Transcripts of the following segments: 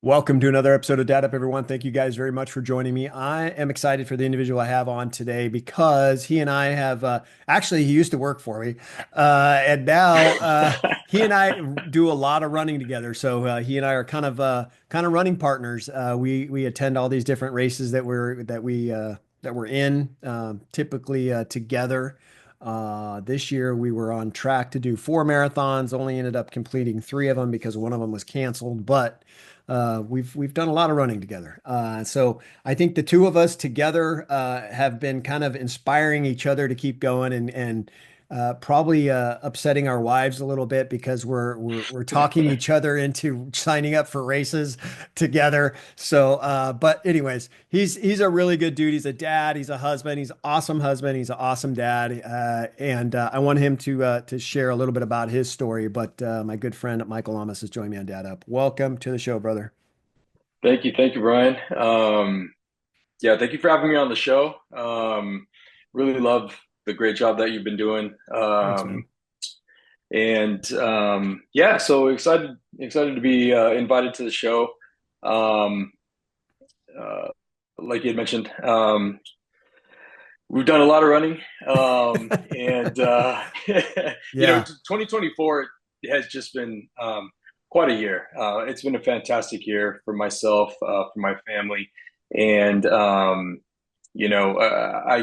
Welcome to another episode of Dad Up, everyone. Thank you guys very much for joining me. I am excited for the individual I have on today because he and I have actually he used to work for me, and now he and I do a lot of running together. So he and I are kind of running partners. We attend all these different races that we're in, typically together. This year we were on track to do 4 marathons. Only ended up completing 3 of them because one of them was canceled, but. We've done a lot of running together. So I think the two of us together have been kind of inspiring each other to keep going and probably upsetting our wives a little bit because we're talking each other into signing up for races together. So, but anyways, he's a really good dude. He's a dad. He's a husband. He's an awesome husband. He's an awesome dad. And I want him to share a little bit about his story. But my good friend Michael Llamas has joined me on Dad Up. Welcome to the show, brother. Thank you, Brian. Yeah, thank you for having me on the show. Really love the great job that you've been doing. Thanks, man. Yeah, so excited to be invited to the show. Um, uh, like you had mentioned, we've done a lot of running, and Yeah. 2024 has just been quite a year. It's been a fantastic year for myself, for my family, and I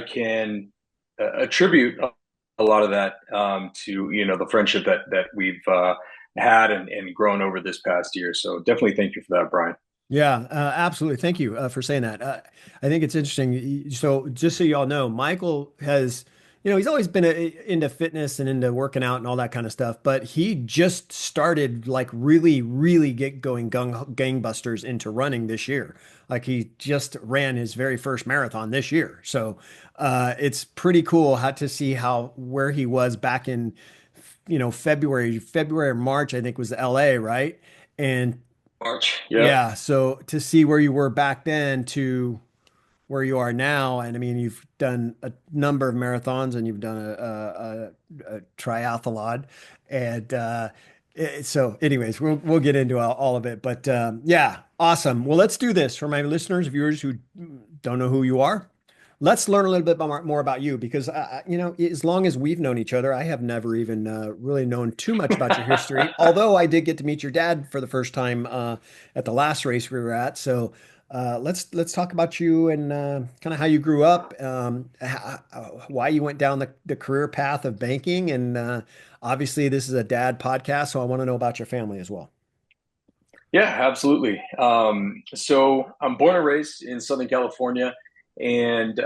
can attribute a lot of that to the friendship that we've had and grown over this past year. So definitely thank you for that, Brian. Yeah, absolutely. Thank you for saying that. I think it's interesting. So, just so y'all know, Michael has, he's always been into fitness and into working out and all that kind of stuff, but he just started like really, really get going gangbusters into running this year. Like he just ran his very first marathon this year. So, it's pretty cool how to see how where he was back in, February or March, I think was LA, right? And March. Yep. yeah, so to see where you were back then to where you are now, and I mean, you've done a number of marathons and you've done a triathlon, and so, anyways, we'll get into all of it, but yeah, awesome. Well, let's do this for my listeners, viewers who don't know who you are. Let's learn a little bit more about you because, as long as we've known each other, I have never even really known too much about your history. Although I did get to meet your dad for the first time at the last race we were at. So let's talk about you and kind of how you grew up, why you went down the career path of banking, and obviously this is a dad podcast, so I want to know about your family as well. Yeah, absolutely. So I'm born and raised in Southern California and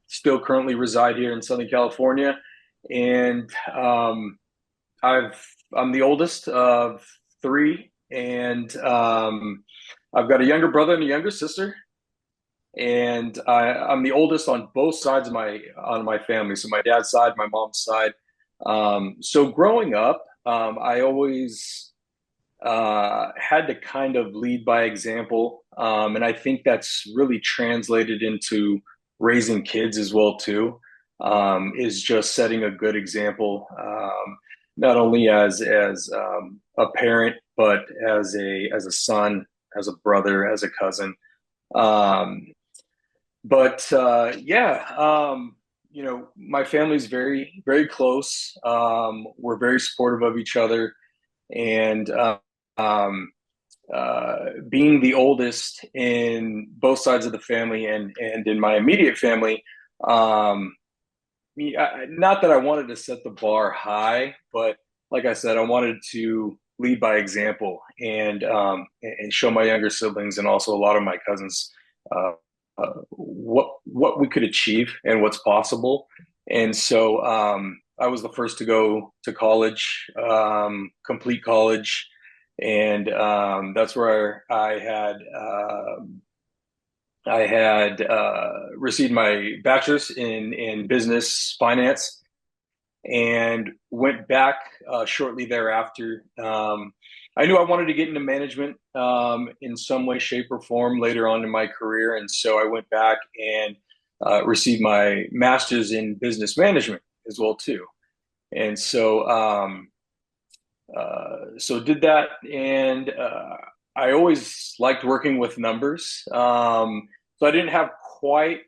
still currently reside here in Southern California. And I'm the oldest of three, and I've got a younger brother and a younger sister. And I'm the oldest on both sides of my family. So my dad's side, my mom's side. So growing up, I always had to kind of lead by example, and I think that's really translated into raising kids as well too. Is just setting a good example, not only as a parent, but as a son, as a brother, as a cousin. Um, yeah, my family's very close. We're very supportive of each other, and um, being the oldest in both sides of the family and in my immediate family, not that I wanted to set the bar high, but like I said, I wanted to lead by example and show my younger siblings and also a lot of my cousins what we could achieve and what's possible. And so I was the first to go to college, complete college, and that's where I had received my bachelor's in business finance and went back shortly thereafter. I knew I wanted to get into management in some way, shape, or form later on in my career, and so I went back and received my master's in business management as well too. And so did that, and I always liked working with numbers. So I didn't have quite,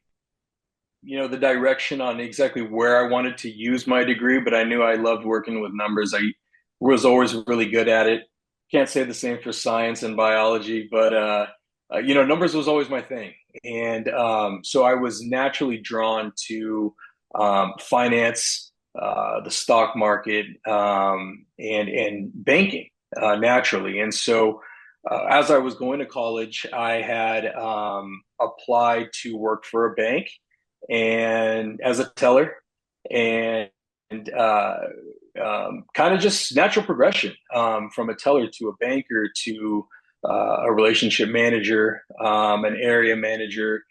the direction on exactly where I wanted to use my degree, but I knew I loved working with numbers. I was always really good at it. Can't say the same for science and biology, but numbers was always my thing, and so I was naturally drawn to finance, the stock market, and banking naturally. And so, as I was going to college, I had applied to work for a bank and as a teller, and uh, kind of just natural progression from a teller to a banker to a relationship manager, an area manager.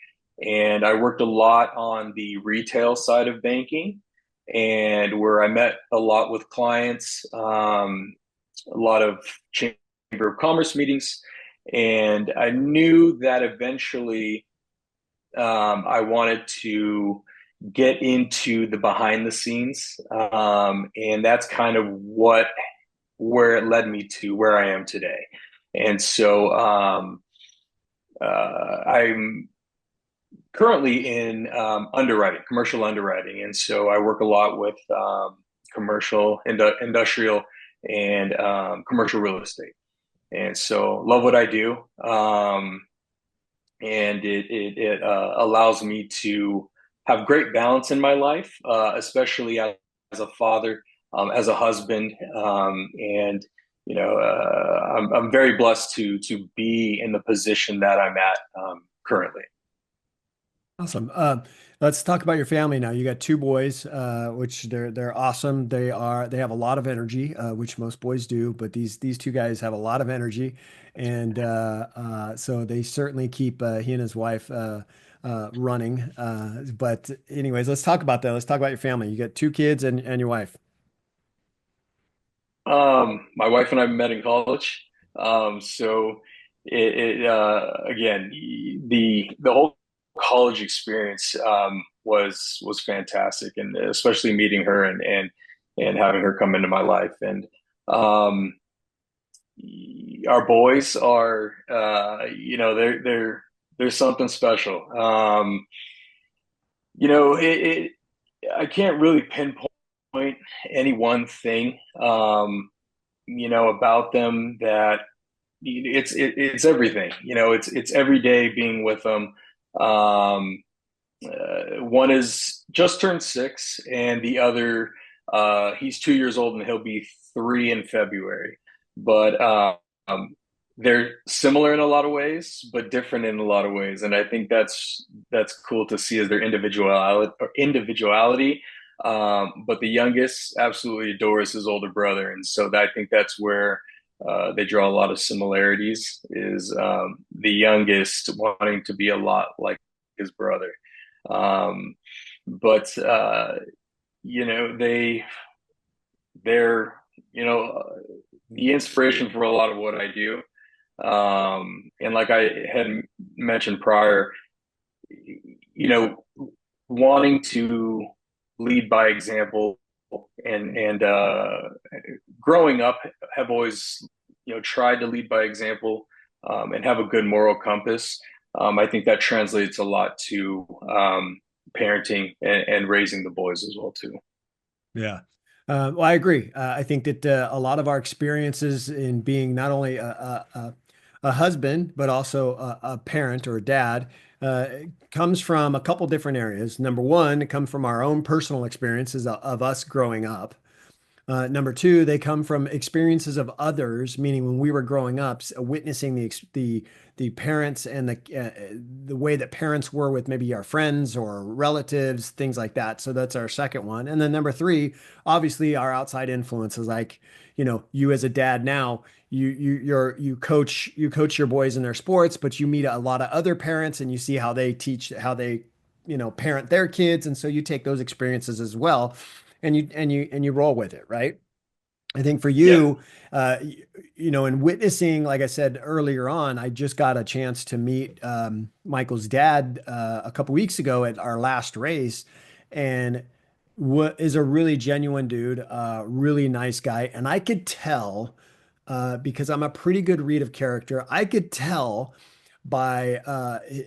And I worked a lot on the retail side of banking, and where I met a lot with clients, a lot of chamber of commerce meetings. And I knew that eventually I wanted to get into the behind the scenes, and that's kind of where it led me to where I am today. And so I'm currently in underwriting, commercial underwriting, and so I work a lot with commercial, industrial, and commercial real estate. And so love what I do. And it allows me to have great balance in my life, especially as a father, as a husband, and I'm very blessed to be in the position that I'm at currently. Awesome. Let's talk about your family now. You got two boys, which they're awesome. They have a lot of energy, which most boys do, but these two guys have a lot of energy, and so they certainly keep he and his wife running. But anyways, let's talk about that. Let's talk about your family. You got two kids and your wife. My wife and I met in college. So again, the whole college experience was fantastic, and especially meeting her and having her come into my life. And um, our boys are, they're something special. I can't really pinpoint any one thing. About them that it's everything. It's every day being with them. Um, One is just turned 6, and the other he's 2 years old, and he'll be 3 in February. But they're similar in a lot of ways, but different in a lot of ways, and I think that's cool to see as their individuality. But the youngest absolutely adores his older brother, and so I think that's where they draw a lot of similarities. Is the youngest wanting to be a lot like his brother, um, but they're the inspiration for a lot of what I do. And like I had mentioned prior, you know, wanting to lead by example, and growing up, have always tried to lead by example, and have a good moral compass. I think that translates a lot to parenting and raising the boys as well too. Yeah. Well, I agree. I think that a lot of our experiences in being not only a husband, but also a parent or a dad, uh, comes from a couple different areas. Number one, it comes from our own personal experiences of us growing up. Number two, they come from experiences of others, meaning when we were growing up, witnessing the parents and the way that parents were with maybe our friends or relatives, things like that. So that's our second one. And then number three, obviously our outside influences, like you as a dad now, you coach your boys in their sports, but you meet a lot of other parents and you see how they teach, how they parent their kids, and so you take those experiences as well and you roll with it, right? I think for Yeah. you, in witnessing, like I said earlier on, I just got a chance to meet Michael's dad a couple weeks ago at our last race, and what is a really genuine dude, really nice guy, and I could tell. because I'm a pretty good read of character. I could tell by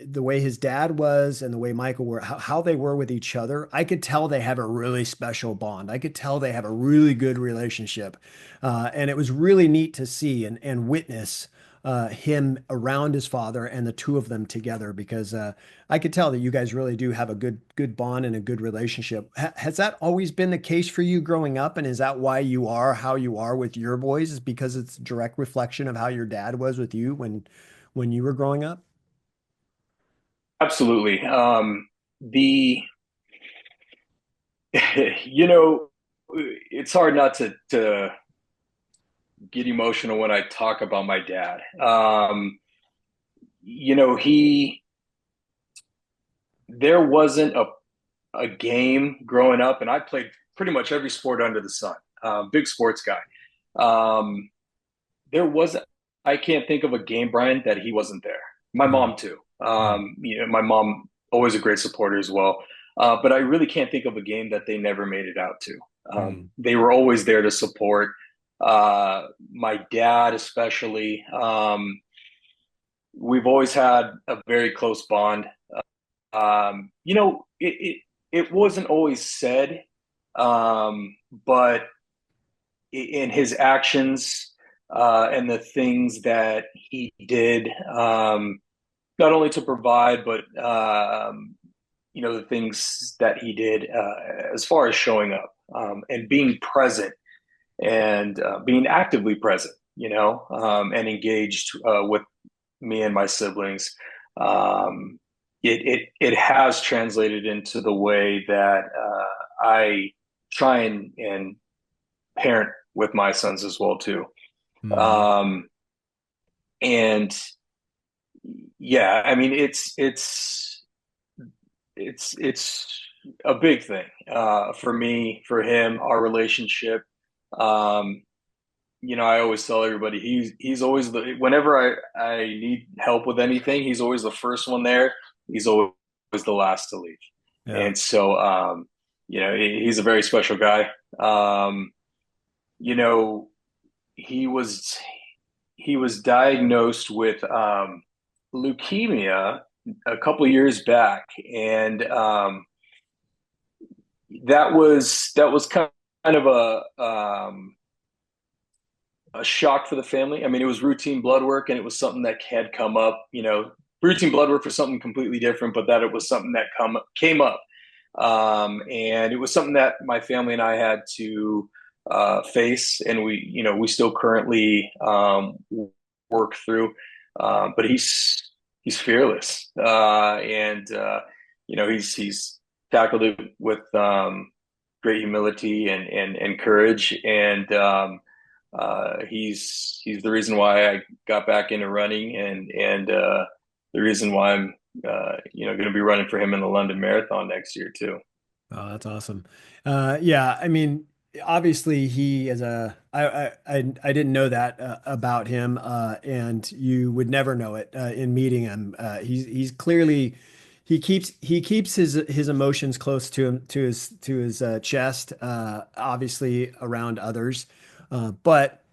the way his dad was and the way Michael were, how they were with each other. I could tell they have a really special bond. I could tell they have a really good relationship. And it was really neat to see and witness him around his father and the two of them together because I could tell that you guys really do have a good bond and a good relationship. Has that always been the case for you growing up? And is that why you are how you are with your boys? Is because it's a direct reflection of how your dad was with you when you were growing up? Absolutely. The you know, it's hard not to get emotional when I talk about my dad. He there wasn't a game growing up, and I played pretty much every sport under the sun. Big sports guy. Um, there wasn't. I can't think of a game, Bryan, that he wasn't there. My Mm, mom too. mm, My mom always a great supporter as well. But I really can't think of a game that they never made it out to. mm, They were always there to support. My dad, especially. We've always had a very close bond. It wasn't always said, but in his actions and the things that he did, not only to provide, but the things that he did as far as showing up and being present and being actively present, and engaged with me and my siblings. Um, it has translated into the way that I try and parent with my sons as well too. mm. Um, and yeah, I mean it's a big thing for me, for him, our relationship. Um, I always tell everybody he's always whenever I need help with anything, he's always the first one there. He's always the last to leave. Yeah. And so he's a very special guy. Um, you know, he was he was diagnosed with leukemia a couple of years back, and that was kind of a shock for the family. I mean, it was routine blood work, and it was something that had come up. Routine blood work for something completely different, but that it was something that came up, and it was something that my family and I had to face, and we still currently work through. But he's fearless, and he's tackled it with great humility and courage, and he's the reason why I got back into running, and the reason why I'm going to be running for him in the London Marathon next year too. Oh, that's awesome. Yeah, I mean, obviously he is I didn't know that about him, and you would never know it in meeting him. He's clearly he keeps his emotions close to him to his chest, obviously around others. But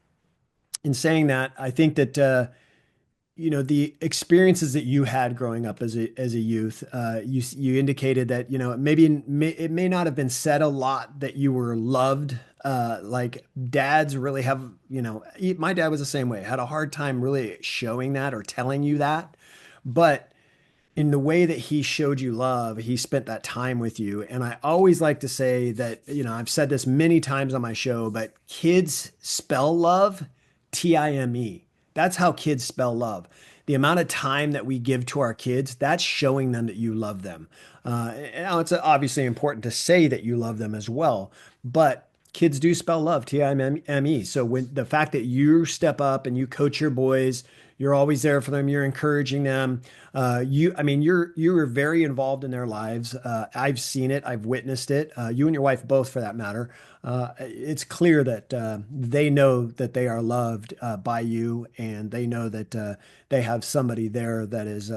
in saying that, I think that the experiences that you had growing up as a youth, you indicated that it may not have been said a lot that you were loved. Like dads really have, my dad was the same way. Had a hard time really showing that or telling you that, but in the way that he showed you love, he spent that time with you. And I always like to say that, I've said this many times on my show, but kids spell love Time. That's how kids spell love. The amount of time that we give to our kids, that's showing them that you love them. Now, it's obviously important to say that you love them as well, but kids do spell love Time. So when the fact that you step up and you coach your boys, You're always there for them. You're encouraging them. I mean, you are very involved in their lives. I've seen it. I've witnessed it. You and your wife both, for that matter. It's clear that they know that they are loved by you, and they know that they have somebody there that is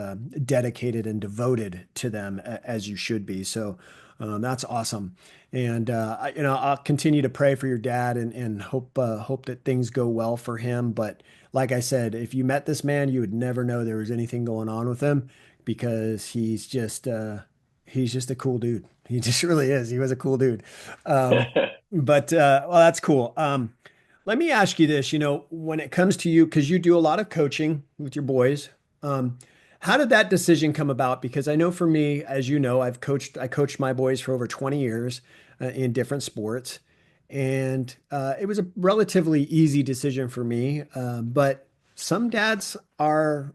dedicated and devoted to them as you should be. So that's awesome. And I'll continue to pray for your dad and hope that things go well for him. But like I said, if you met this man, you would never know there was anything going on with him because he's just a cool dude. He just really is. He was a cool dude. Um, but well, that's cool. Let me ask you this, when it comes to you, because you do a lot of coaching with your boys, um, how did that decision come about? Because I know for me, as you know, I coached my boys for over 20 years in different sports. And it was a relatively easy decision for me. But some dads are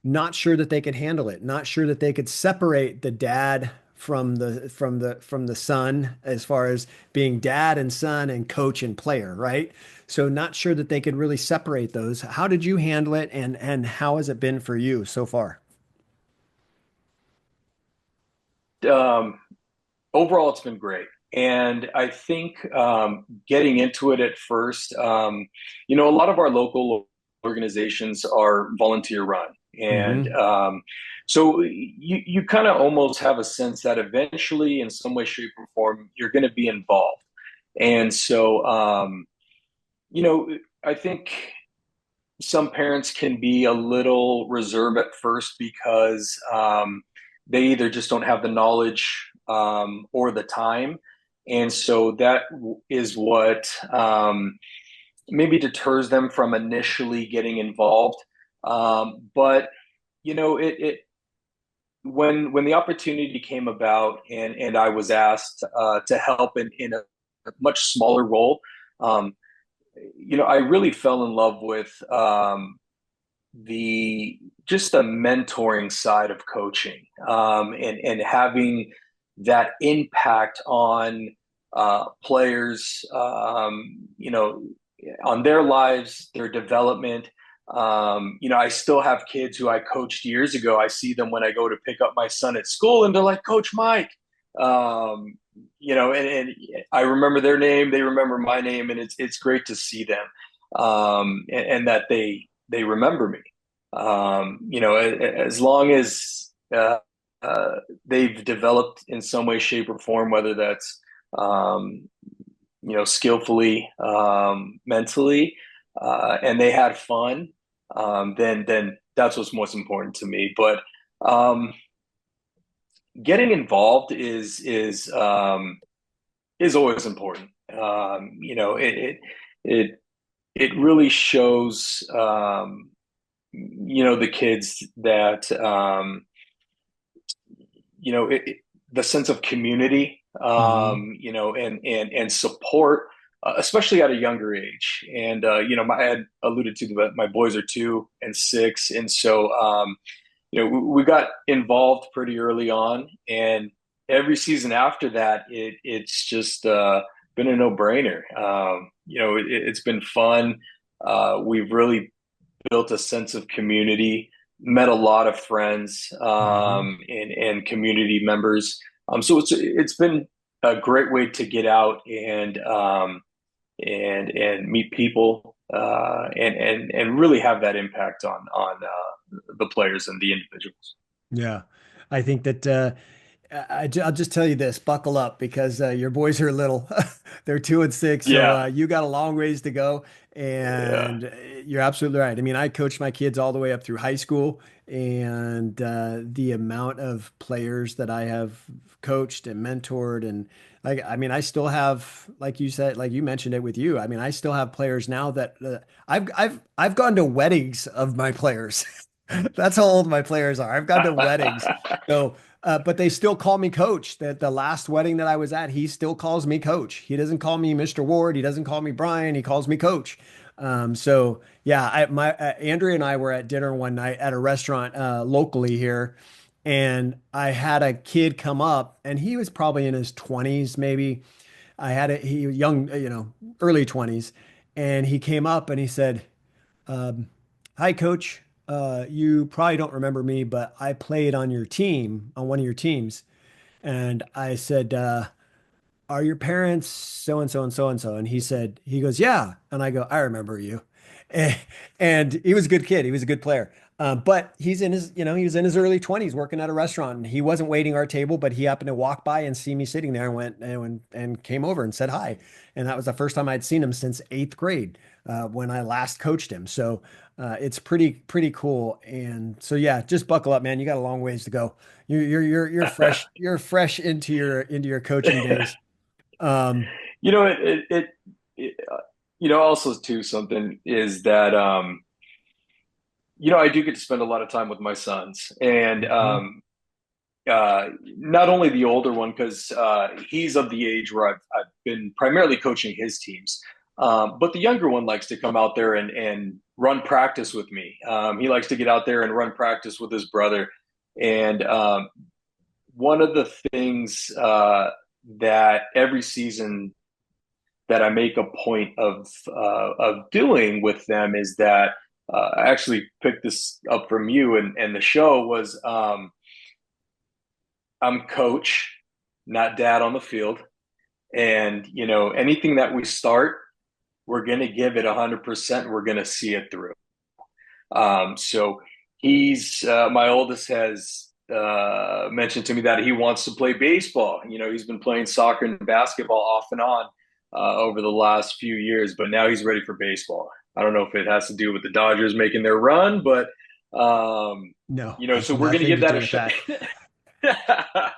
not sure that they could handle it, not sure that they could separate the dad from the son as far as being dad and son and coach and player, right? So not sure that they could really separate those. How did you handle it and how has it been for you so far? um, Overall, it's been great. And I think getting into it at first, a lot of our local organizations are volunteer run. And Hmm. so you kind of almost have a sense that eventually, in some way, shape, or form, you're going to be involved. And so, I think some parents can be a little reserved at first because they either just don't have the knowledge or the time. And so that is what maybe deters them from initially getting involved. But it when the opportunity came about and I was asked to help in a much smaller role, um, I really fell in love with the just the mentoring side of coaching, and having that impact on players, on their lives, their development. I still have kids who I coached years ago. I see them when I go to pick up my son at school, and they're like, "Coach Mike." Um, and I remember their name, they remember my name, and it's great to see them, and that they remember me. As long as they've developed in some way, shape, or form, whether that's um, skillfully, mentally, and they had fun, then that's what's most important to me. But um, getting involved is always important. It it really shows the kids that the sense of community, Hmm. and support, especially at a younger age. And I had alluded to that my boys are 2 and 6, and so we got involved pretty early on, and every season after that, it's just been a no-brainer. It's been fun. We've really built a sense of community, met a lot of friends, Hmm. and community members. So it's been a great way to get out and meet people, and really have that impact on the players and the individuals. Yeah. I think that I'll just tell you this, buckle up because your boys are little. They're 2 and 6, so Yeah, you got a long ways to go. yeah. And you're absolutely right. I mean, I coached my kids all the way up through high school, and the amount of players that I have coached and mentored, and like, I mean, I still have, like you said, like you mentioned it with you. I mean, I still have players now that I've gone to weddings of my players. That's how old my players are. I've gone to weddings. So but they still call me coach. That the last wedding that I was at, he still calls me coach. He doesn't call me Mr. Ward. He doesn't call me Bryan. He calls me coach. So yeah, my Andrea and I were at dinner one night at a restaurant locally here, and I had a kid come up, and he was probably in his 20s, maybe. He was young, early 20s, and he came up and he said, "Hi, coach. You probably don't remember me, but I played on your team, on one of your teams." And I said, "Are your parents so and so and so and so?" And he said, he goes, "Yeah." And I go, "I remember you." And, and he was a good kid. He was a good player. But he's in his, he was in his early 20s working at a restaurant. And he wasn't waiting our table, but he happened to walk by and see me sitting there and and came over and said hi. And that was the first time I'd seen him since eighth grade, when I last coached him. So it's pretty cool. And so yeah, just buckle up, man. You got a long ways to go. You're fresh. You're fresh into your coaching days. Um, You know, also too, something is that, I do get to spend a lot of time with my sons, and mhm. not only the older one because he's of the age where I've been primarily coaching his teams, but the younger one likes to come out there and run practice with me. He likes to get out there and run practice with his brother, and one of the things that every season that I make a point of doing with them is that I actually picked this up from you, and the show was, I'm coach, not dad on the field. And, anything that we start, we're going to give it 100%. We're going to see it through. So my oldest has mentioned to me that he wants to play baseball. He's been playing soccer and basketball off and on over the last few years, but now he's ready for baseball. I don't know if it has to do with the Dodgers making their run, but, No, has so we're going to nothing give to that do a with shot. that.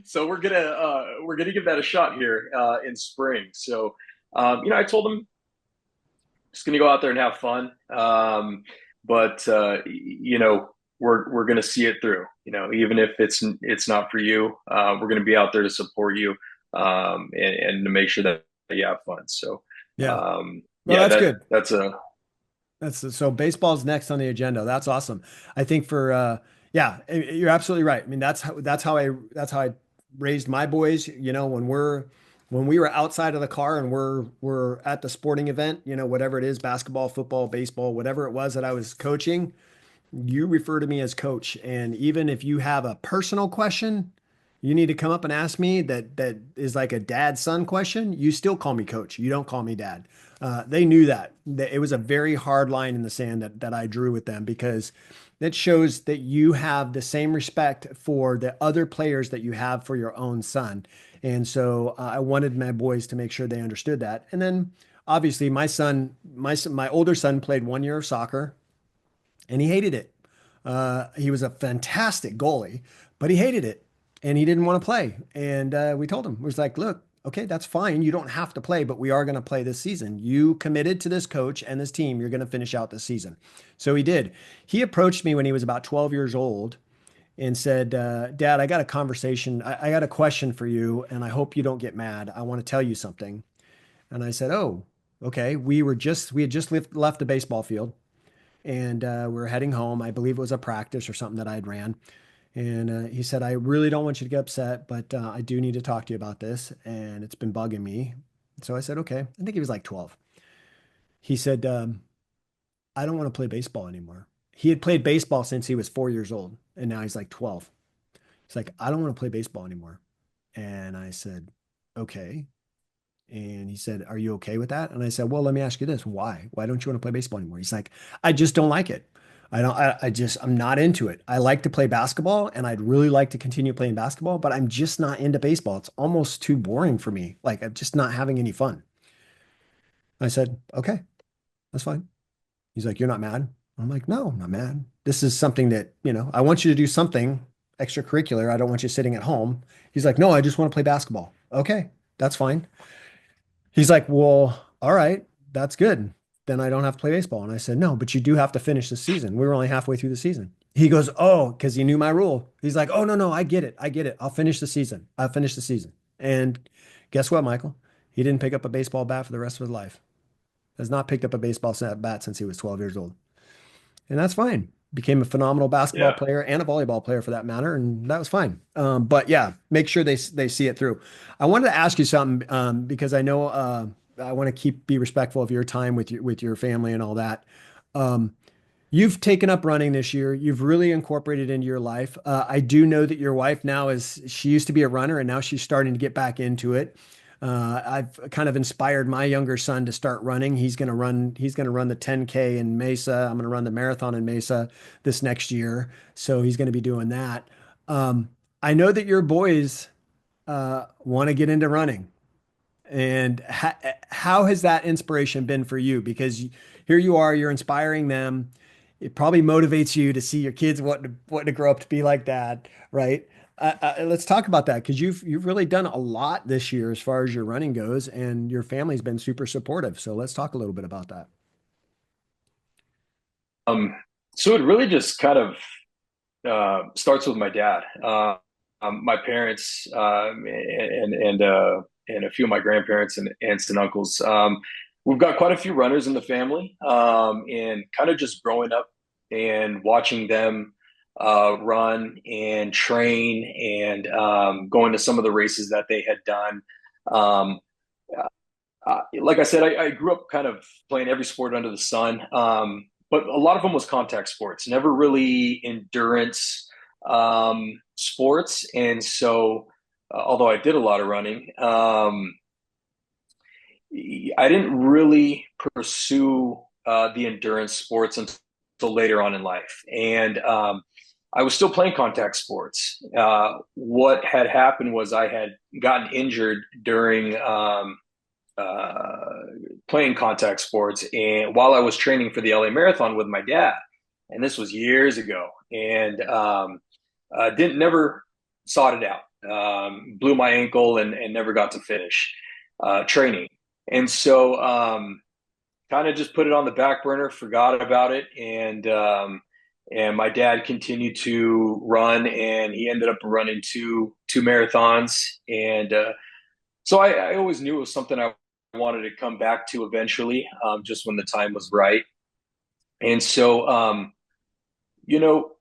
So we're gonna give that a shot here in spring. So I told him just gonna go out there and have fun, but we're gonna see it through. Even if it's not for you, we're gonna be out there to support you, and to make sure that you have fun. So Yeah. Well, yeah, that's good. that's a So baseball's next on the agenda. That's awesome. I think yeah, you're absolutely right. I mean, that's how I raised my boys. When we were outside of the car and we're at the sporting event, whatever it is, basketball, football, baseball, whatever it was that I was coaching, you refer to me as coach. And even if you have a personal question, you need to come up and ask me that is like a dad son question. You still call me coach. You don't call me dad. They knew that it was a very hard line in the sand that I drew with them because that shows that you have the same respect for the other players that you have for your own son. And so I wanted my boys to make sure they understood that. And then obviously my older son played 1 year of soccer and he hated it. He was a fantastic goalie, but he hated it and he didn't want to play. And we told him, we was like, look, okay, that's fine. You don't have to play, but we are going to play this season. You committed to this coach and this team. You're going to finish out this season. So he did. He approached me when he was about 12 years old and said, Dad, I got a conversation. I got a question for you, and I hope you don't get mad. I want to tell you something. And I said, oh, okay. We had just left the baseball field and we were heading home. I believe it was a practice or something that I'd ran. And he said, I really don't want you to get upset, but I do need to talk to you about this. And it's been bugging me. So I said, okay. I think he was like 12. He said, I don't want to play baseball anymore. He had played baseball since he was 4 years old. And now he's like 12. He's like, I don't want to play baseball anymore. And I said, okay. And he said, are you okay with that? And I said, well, let me ask you this. Why? Why don't you want to play baseball anymore? He's like, I just don't like it. I'm not into it. I like to play basketball and I'd really like to continue playing basketball, but I'm just not into baseball. It's almost too boring for me. Like I'm just not having any fun. I said, okay, that's fine. He's like, you're not mad? I'm like, no, I'm not mad. This is something that, I want you to do something extracurricular. I don't want you sitting at home. He's like, no, I just want to play basketball. Okay, that's fine. He's like, well, all right, that's good. Then I don't have to play baseball. And I said, no, but you do have to finish the season. We were only halfway through the season. He goes, oh, because he knew my rule. He's like, oh, no, no, I get it. I get it. I'll finish the season. I'll finish the season. And guess what, Michael? He didn't pick up a baseball bat for the rest of his life. Has not picked up a baseball bat since he was 12 years old. And that's fine. Became a phenomenal basketball yeah. player and a volleyball player for that matter, and that was fine. But yeah, make sure they see it through. I wanted to ask you something because I know I want to be respectful of your time with your family and all that. Um, You've taken up running this year. You've really incorporated it into your life. I do know that your wife now she used to be a runner and now she's starting to get back into it. I've kind of inspired my younger son to start running. He's going to run the 10K in Mesa. I'm going to run the marathon in Mesa this next year. So he's going to be doing that. I know that your boys, want to get into running. And how has that inspiration been for you? Because here you are, you're inspiring them. It probably motivates you to see your kids wanting to grow up to be like that, right? Let's talk about that because you've really done a lot this year as far as your running goes, and your family's been super supportive. So let's talk a little bit about that. Um, so it really just kind of starts with my dad. My parents, and a few of my grandparents and aunts and uncles. We've got quite a few runners in the family, and kind of just growing up and watching them run and train and going to some of the races that they had done. Um, like I said, I grew up kind of playing every sport under the sun, but a lot of them was contact sports, never really endurance sports. And so, although I did a lot of running, I didn't really pursue the endurance sports until later on in life. And I was still playing contact sports. What had happened was I had gotten injured during uh, playing contact sports, and while I was training for the LA Marathon with my dad, and this was years ago, and didn't never sought it out. Blew my ankle and never got to finish training, and so kind of just put it on the back burner, forgot about it, and my dad continued to run, and he ended up running two marathons, and so I always knew it was something I wanted to come back to eventually, just when the time was right. And so, you know,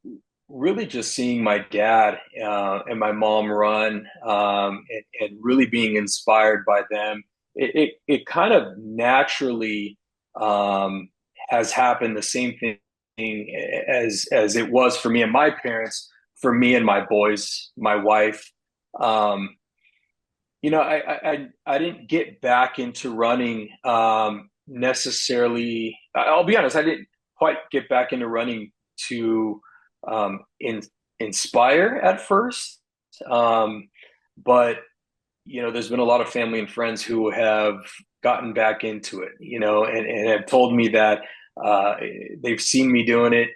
really just seeing my dad and my mom run, and really being inspired by them, it kind of naturally has happened the same thing as it was for me and my parents, for me and my boys, my wife. Um, I didn't get back into running necessarily. I'll be honest, I didn't quite get back into running to inspire at first. Um, but there's been a lot of family and friends who have gotten back into it, and have told me that uh, they've seen me doing it.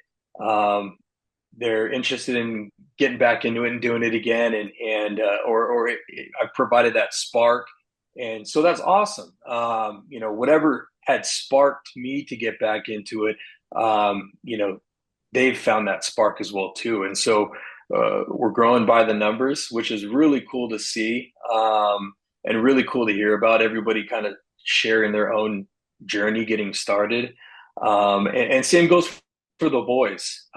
They're interested in getting back into it and doing it again, I provided that spark, and so that's awesome. Whatever had sparked me to get back into it, they've found that spark as well too, and so we're growing by the numbers, which is really cool to see, and really cool to hear about everybody kind of sharing their own journey getting started, and same goes for the boys.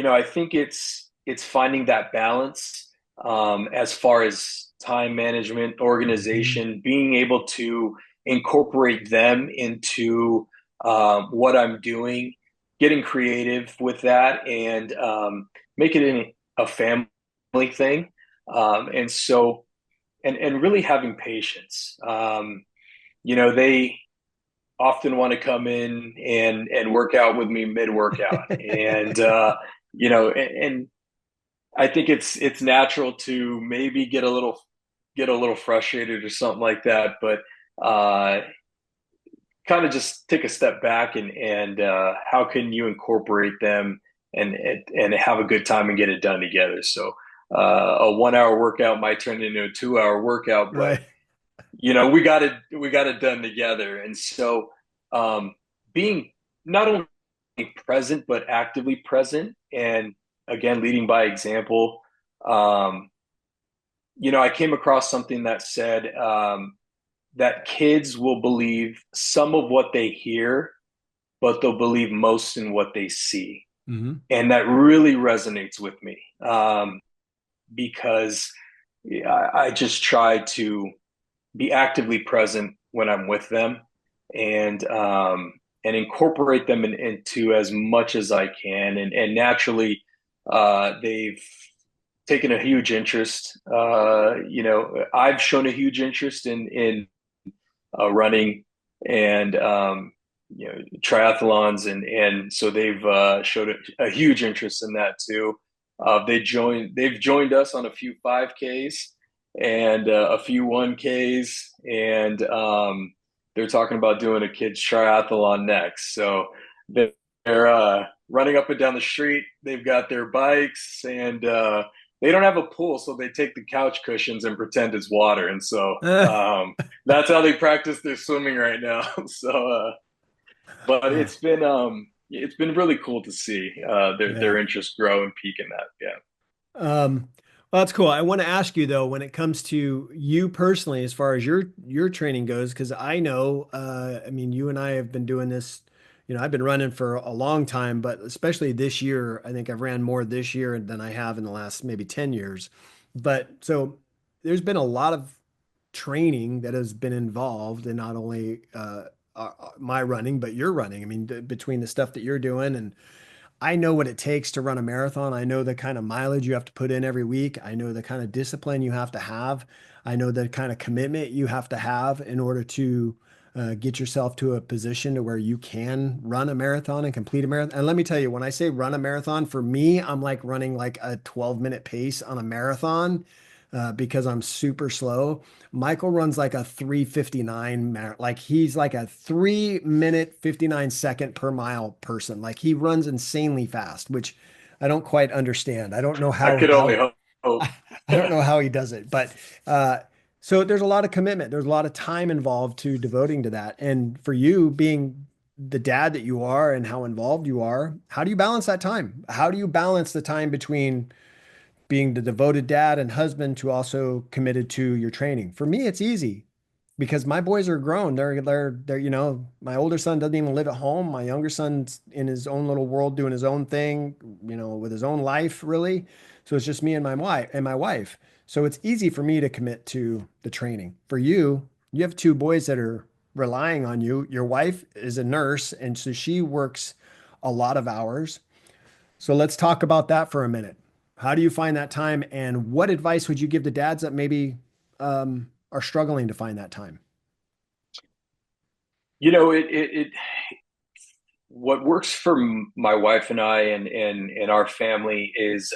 I think it's finding that balance, as far as time management, Mhm. organization, being able to incorporate them into what I'm doing, getting creative with that, and make it a family thing. And so, and really having patience. They often want to come in and work out with me mid workout, and and I think it's natural to maybe get a little frustrated or something like that, but uh, kind of just take a step back, and how can you incorporate them and have a good time and get it done together. So a 1 hour workout might turn into a 2 hour workout, but Right. we got it done together. And so being not only present but actively present, and again leading by example. um, I came across something that said that kids will believe some of what they hear, but they'll believe most in what they see. Hmm. And that really resonates with me, because I just try to be actively present when I'm with them. And incorporate them into as much as I can. And naturally, they've taken a huge interest. I've shown a huge interest in running and triathlons, and so they've showed a huge interest in that too. They've joined us on a few 5Ks and a few 1Ks, and they're talking about doing a kids triathlon next. So they're running up and down the street. They've got their bikes, and they don't have a pool, so they take the couch cushions and pretend it's water. And so that's how they practice their swimming right now. But it's been really cool to see their Yeah. interest grow and peak in that. Yeah. Um, well, that's cool. I want to ask you though, when it comes to you personally, as far as your training goes, because I know, I mean, you and I have been doing this. I've been running for a long time, but especially this year, I think I've ran more this year than I have in the last maybe 10 years. But so there's been a lot of training that has been involved in not only my running, but your running. I mean, between the stuff that you're doing and I know what it takes to run a marathon. I know the kind of mileage you have to put in every week. I know the kind of discipline you have to have. I know the kind of commitment you have to have in order to get yourself to a position to where you can run a marathon and complete a marathon. And let me tell you, when I say run a marathon, for me, I'm like running like a 12-minute pace on a marathon because I'm super slow. Michael runs like a 3:59, like he's like a 3 minute 59 second per mile person. Like he runs insanely fast, which I don't quite understand. I don't know I how could only how hope. I don't know how he does it, but so there's a lot of commitment. There's a lot of time involved to devoting to that. And for you being the dad that you are and how involved you are, how do you balance that time? How do you balance the time between being the devoted dad and husband to also committed to your training? For me, it's easy because my boys are grown. They're, my older son doesn't even live at home. My younger son's in his own little world doing his own thing, with his own life, really. So it's just me and my wife. So it's easy for me to commit to the training. For you, you have two boys that are relying on you. Your wife is a nurse, and so she works a lot of hours. So let's talk about that for a minute. How do you find that time, and what advice would you give to dads that maybe are struggling to find that time? You know, it what works for my wife and I and our family is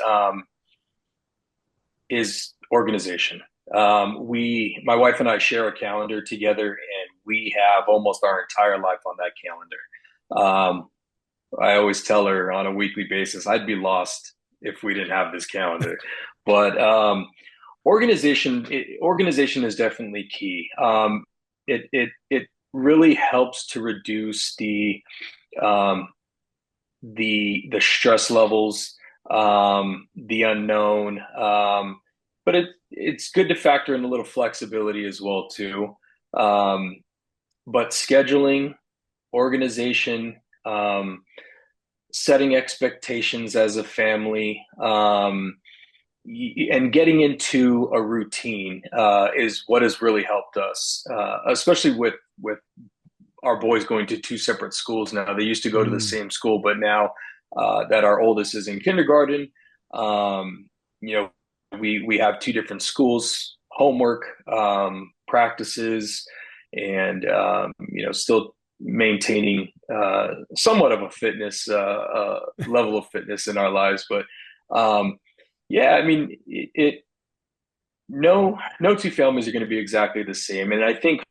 organization. My wife and I share a calendar together, and we have almost our entire life on that calendar. I always tell her on a weekly basis, I'd be lost if we didn't have this calendar. But organization is definitely key. It really helps to reduce um, the stress levels, the unknown. But it's good to factor in a little flexibility as well too. Um, but scheduling, organization, setting expectations as a family, and getting into a routine is what has really helped us, especially with our boys going to two separate schools now. They used to go to the Mm, same school, but now that our oldest is in kindergarten, um, you know, we have two different schools, homework, practices, and still maintaining somewhat of a fitness level of fitness in our lives. But yeah, I mean, no two families are going to be exactly the same, and I think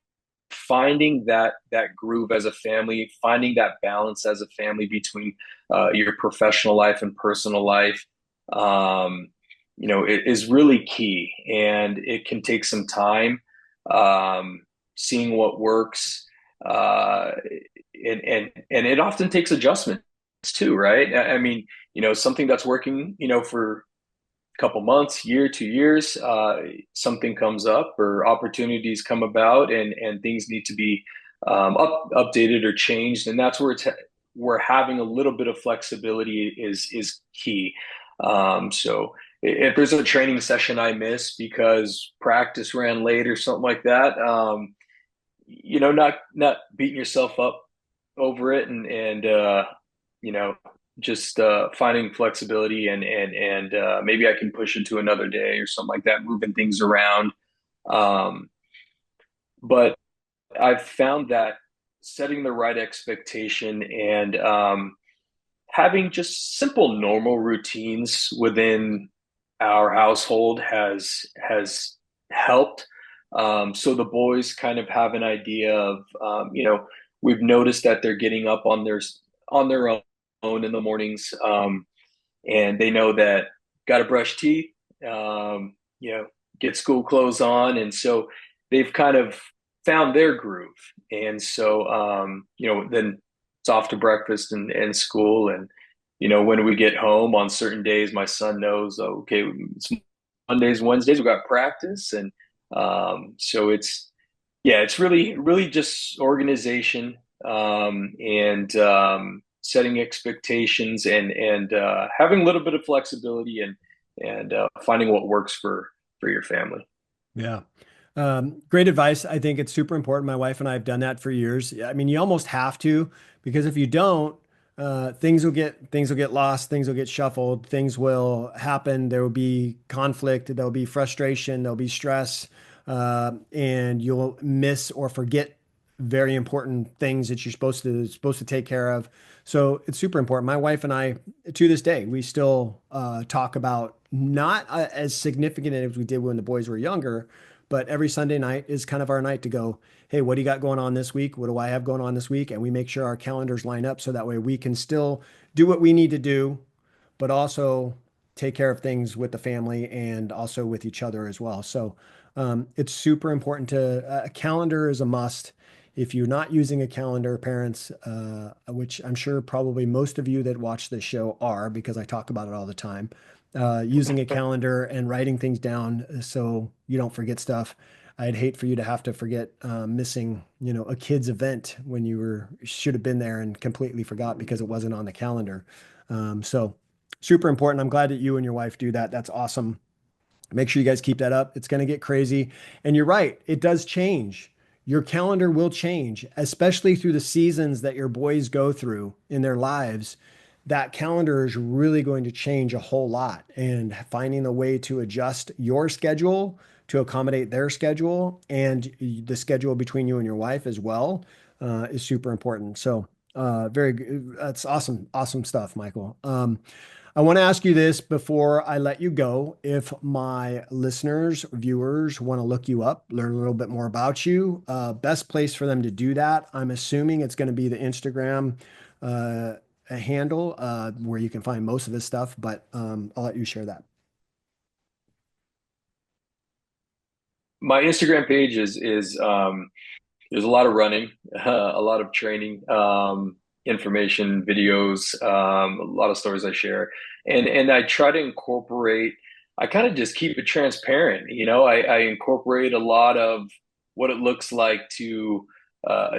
finding that groove as a family, finding that balance as a family between your professional life and personal life, um, it is really key, and it can take some time, seeing what works, uh, and it often takes adjustments too, right? I mean, something that's working, for couple months, year, 2 years, something comes up or opportunities come about, and things need to be updated or changed, and that's where having a little bit of flexibility is key. So if there's a training session I miss because practice ran late or something like that, not beating yourself up over it, and you know, just finding flexibility, and maybe I can push it to another day or something like that, moving things around. Um, but I've found that setting the right expectation and having just simple normal routines within our household has helped. So the boys kind of have an idea of, we've noticed that they're getting up on their own in the mornings, and they know that got to brush teeth, get school clothes on, and so they've kind of found their groove. And so, then it's off to breakfast and school, and when we get home on certain days, my son knows, oh, okay, it's Mondays, Wednesdays, we got practice, and so it's really, really just organization, and setting expectations, and having a little bit of flexibility, and finding what works for your family. Yeah. Great advice. I think it's super important. My wife and I have done that for years. I mean, you almost have to, because if you don't, things will get lost, things will get shuffled, things will happen. There will be conflict, there'll be frustration, there'll be stress, and you'll miss or forget very important things that you're supposed to take care of. So it's super important. My wife and I, to this day, we still talk about not as significant as we did when the boys were younger, but every Sunday night is kind of our night to go, hey, what do you got going on this week? What do I have going on this week? And we make sure our calendars line up so that way we can still do what we need to do, but also take care of things with the family and also with each other as well. So it's super important a calendar is a must. If you're not using a calendar, parents, which I'm sure probably most of you that watch this show are, because I talk about it all the time, using a calendar and writing things down so you don't forget stuff. I'd hate for you to have to forget missing, a kid's event when should have been there and completely forgot because it wasn't on the calendar. So super important. I'm glad that you and your wife do that. That's awesome. Make sure you guys keep that up. It's going to get crazy. And you're right, it does change. Your calendar will change, especially through the seasons that your boys go through in their lives. That calendar is really going to change a whole lot. And finding a way to adjust your schedule to accommodate their schedule and the schedule between you and your wife as well is super important. So, very good. That's awesome. Awesome stuff, Michael. I want to ask you this before I let you go. If my listeners, viewers want to look you up, learn a little bit more about you, best place for them to do that, I'm assuming it's going to be the Instagram handle where you can find most of this stuff, but I'll let you share that. My Instagram page is there's a lot of running, a lot of training, information, videos, a lot of stories I share, and I try to incorporate. I kind of just keep it transparent. I incorporate a lot of what it looks like to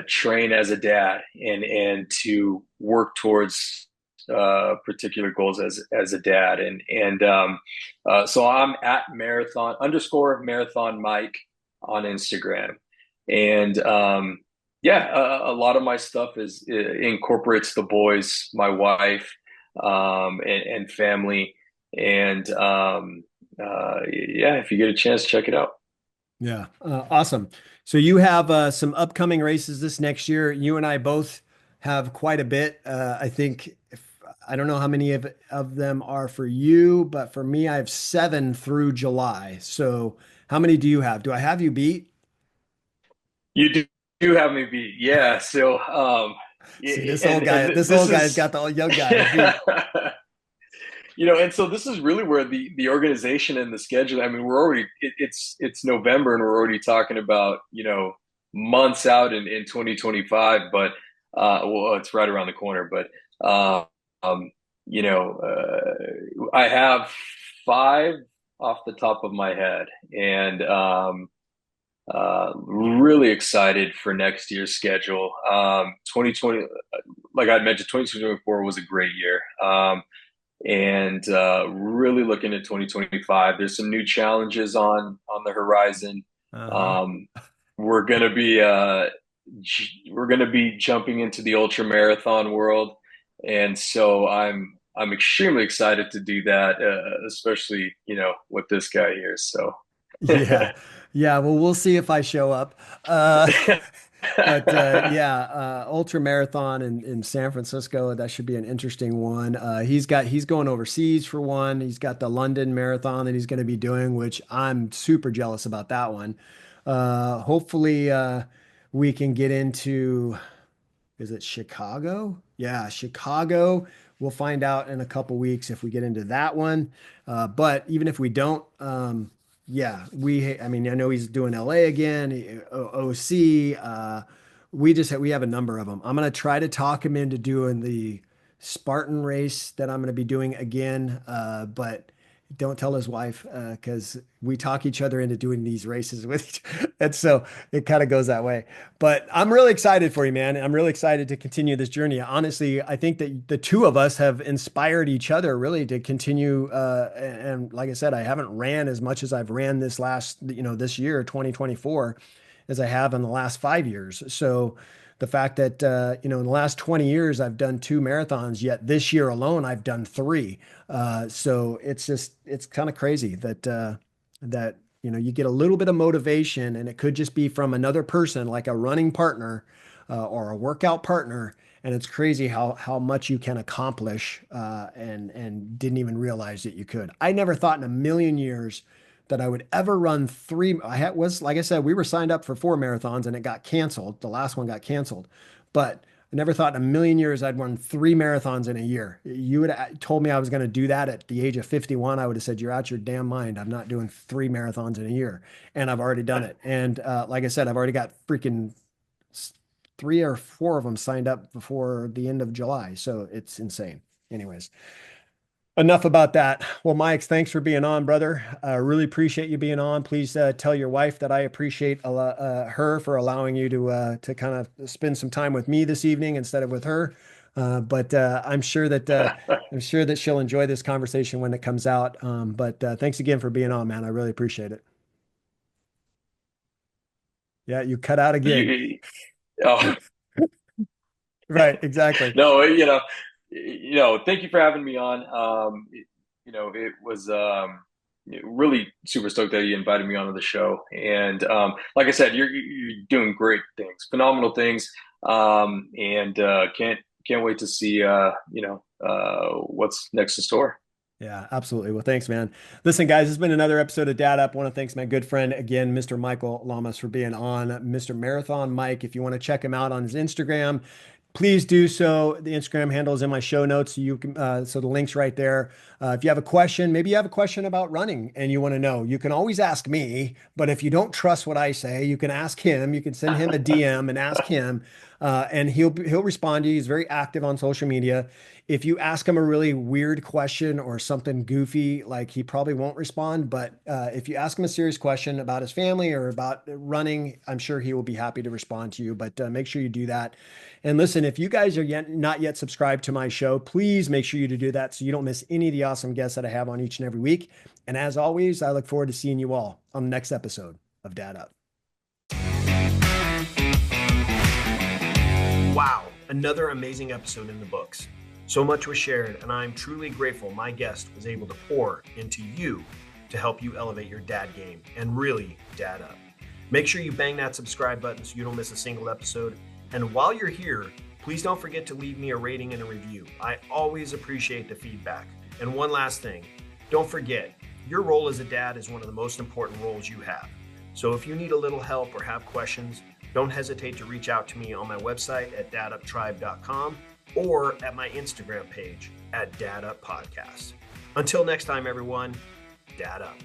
train as a dad, and to work towards particular goals as a dad, and so I'm at marathon_marathon Mike on Instagram. And yeah, a lot of my stuff incorporates the boys, my wife, and family. And yeah, if you get a chance, check it out. Yeah, awesome. So you have some upcoming races this next year. You and I both have quite a bit. I think I don't know how many of them are for you, but for me, I have 7 through July. So how many do you have? Do I have you beat? You do have me beat, yeah. So See, this and old guy, and this this old guy's is got the old young guy yeah. beat. And so this is really where the organization and the schedule. I mean, we're already it's November, and we're already talking about months out in 2025. But well, it's right around the corner. But um, I have 5 off the top of my head, and really excited for next year's schedule. 2020, like I mentioned, 2024 was a great year. And really looking at 2025. There's some new challenges on the horizon. Uh-huh. Um, we're going to be we're going to be jumping into the ultra marathon world, and so I'm extremely excited to do that, especially with this guy here. So. Yeah. Yeah. Well, we'll see if I show up. Uh, but yeah, ultra marathon in San Francisco, that should be an interesting one. He's going overseas for one. He's got the London marathon that he's going to be doing, which I'm super jealous about that one. Hopefully, we can get into, is it Chicago? Yeah, Chicago. We'll find out in a couple weeks if we get into that one. But even if we don't, yeah, I mean, I know he's doing LA again, OC. We have a number of them. I'm going to try to talk him into doing the Spartan race that I'm going to be doing again. But don't tell his wife because we talk each other into doing these races with each, and so it kind of goes that way. But I'm really excited for you, man. I'm really excited to continue this journey. Honestly, I think that the two of us have inspired each other really to continue. And like I said, I haven't ran as much as I've ran this year, 2024, as I have in the last 5 years. So the fact that, in the last 20 years, I've done two marathons, yet this year alone, I've done three. So it's kind of crazy that you get a little bit of motivation, and it could just be from another person, like a running partner or a workout partner. And it's crazy how much you can accomplish and didn't even realize that you could. I never thought in a million years that I would ever run three. Like I said, we were signed up for four marathons and it got canceled. The last one got canceled, but I never thought in a million years I'd run three marathons in a year. You would have told me I was going to do that at the age of 51. I would have said, "You're out your damn mind. I'm not doing three marathons in a year." And I've already done it. And like I said, I've already got freaking three or four of them signed up before the end of July. So it's insane. Anyways, enough about that. Well, Mike, thanks for being on, brother. I really appreciate you being on. Please tell your wife that I appreciate her for allowing you to kind of spend some time with me this evening instead of with her. But I'm sure that she'll enjoy this conversation when it comes out. But thanks again for being on, man. I really appreciate it. Yeah, you cut out again. you, oh, Right, exactly. no, thank you for having me on. It was really super stoked that you invited me onto the show. And like I said, you're doing great things, phenomenal things, and can't wait to see what's next in store. Yeah, absolutely. Well, thanks, man. Listen, guys, it's been another episode of Dad Up. I want to thank my good friend again, Mr. Michael Llamas, for being on. Mr. Marathon Mike, if you want to check him out on his Instagram, please do so. The Instagram handle is in my show notes. So the link's right there. If you have a question, maybe you have a question about running and you want to know, you can always ask me. But if you don't trust what I say, you can ask him. You can send him a DM and ask him, and he'll respond to you. He's very active on social media. If you ask him a really weird question or something goofy, like he probably won't respond. But if you ask him a serious question about his family or about running, I'm sure he will be happy to respond to you. But make sure you do that. And listen, if you guys are not yet subscribed to my show, please make sure you do that so you don't miss any of the awesome guests that I have on each and every week. And as always, I look forward to seeing you all on the next episode of Dad Up. Wow, another amazing episode in the books. So much was shared, and I'm truly grateful my guest was able to pour into you to help you elevate your dad game and really dad up. Make sure you bang that subscribe button so you don't miss a single episode. And while you're here, please don't forget to leave me a rating and a review. I always appreciate the feedback. And one last thing, don't forget, your role as a dad is one of the most important roles you have. So if you need a little help or have questions, don't hesitate to reach out to me on my website at daduptribe.com or at my Instagram page at Dad Up Podcast. Until next time, everyone, Dad Up.